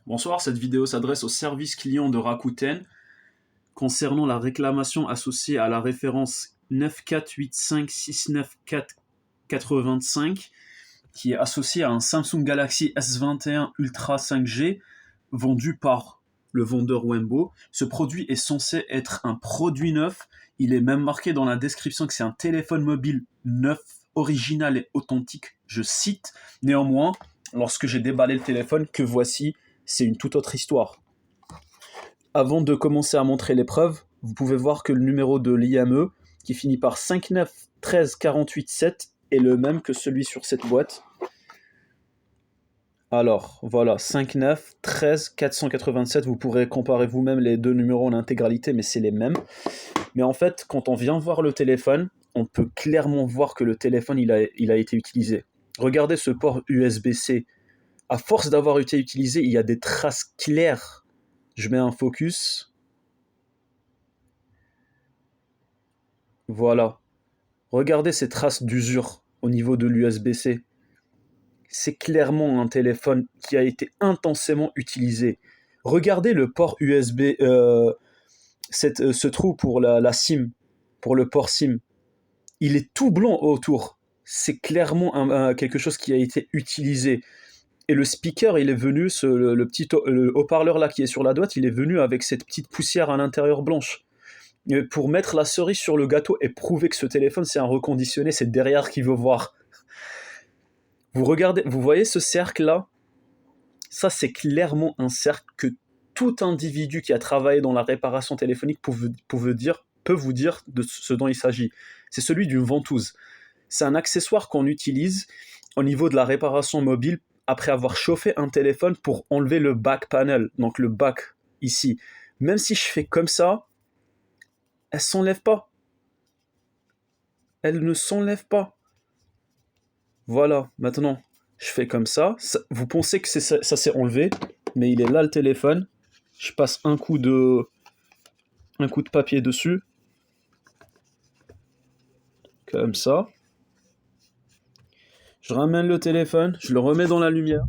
Bonsoir, cette vidéo s'adresse au service client de Rakuten concernant la réclamation associée à la référence 948569485 qui est associée à un Samsung Galaxy S21 Ultra 5G vendu par le vendeur Wembo. Ce produit est censé être un produit neuf. Il est même marqué dans la description que c'est un téléphone mobile neuf, original et authentique. Je cite. Néanmoins, lorsque j'ai déballé le téléphone, que voici, c'est une toute autre histoire. Avant de commencer à montrer les preuves, vous pouvez voir que le numéro de l'IME, qui finit par 5913487, est le même que celui sur cette boîte. Alors, voilà, 5913487, vous pourrez comparer vous-même les deux numéros en intégralité, mais c'est les mêmes. Mais en fait, quand on vient voir le téléphone, on peut clairement voir que le téléphone, il a été utilisé. Regardez ce port USB-C. À force d'avoir été utilisé, il y a des traces claires. Je mets un focus. Voilà. Regardez ces traces d'usure au niveau de l'USB-C. C'est clairement un téléphone qui a été intensément utilisé. Regardez le port USB, ce trou pour la SIM, pour le port SIM. Il est tout blanc autour. C'est clairement quelque chose qui a été utilisé. Et le speaker, il est venu, le haut-parleur là qui est sur la droite, il est venu avec cette petite poussière à l'intérieur blanche. Et pour mettre la cerise sur le gâteau et prouver que ce téléphone c'est un reconditionné, c'est derrière qu'il veut voir. Vous voyez ce cercle là? Ça c'est clairement un cercle que tout individu qui a travaillé dans la réparation téléphonique peut vous dire de ce dont il s'agit. C'est celui d'une ventouse. C'est un accessoire qu'on utilise au niveau de la réparation mobile après avoir chauffé un téléphone pour enlever le back panel, donc le back ici. Même si je fais comme ça, elle ne s'enlève pas. Elle ne s'enlève pas. Voilà, maintenant, je fais comme ça. Vous pensez que ça s'est enlevé, mais il est là le téléphone. Je passe un coup de papier dessus. Comme ça. Je ramène le téléphone, je le remets dans la lumière.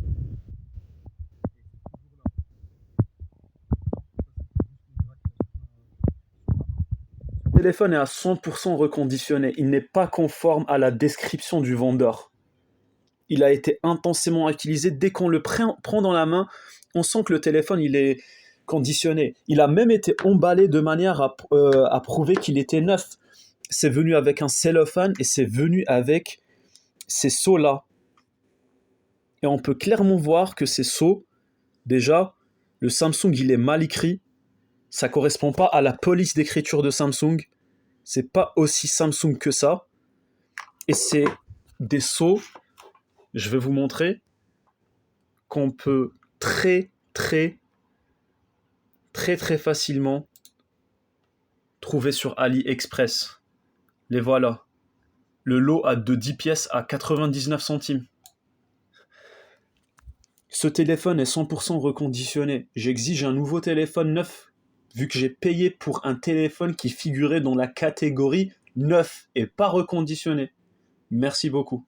Le téléphone est à 100% reconditionné. Il n'est pas conforme à la description du vendeur. Il a été intensément utilisé. Dès qu'on le prend dans la main, on sent que le téléphone il est conditionné. Il a même été emballé de manière à prouver qu'il était neuf. C'est venu avec un cellophane et c'est venu avec ces seaux-là. Et on peut clairement voir que ces seaux, déjà, le Samsung il est mal écrit. Ça correspond pas à la police d'écriture de Samsung. C'est pas aussi Samsung que ça. Et c'est des seaux, je vais vous montrer, qu'on peut très facilement trouver sur AliExpress. Les voilà. Le lot de 10 pièces à 99 centimes. Ce téléphone est 100% reconditionné. J'exige un nouveau téléphone neuf, vu que j'ai payé pour un téléphone qui figurait dans la catégorie neuf et pas reconditionné. Merci beaucoup.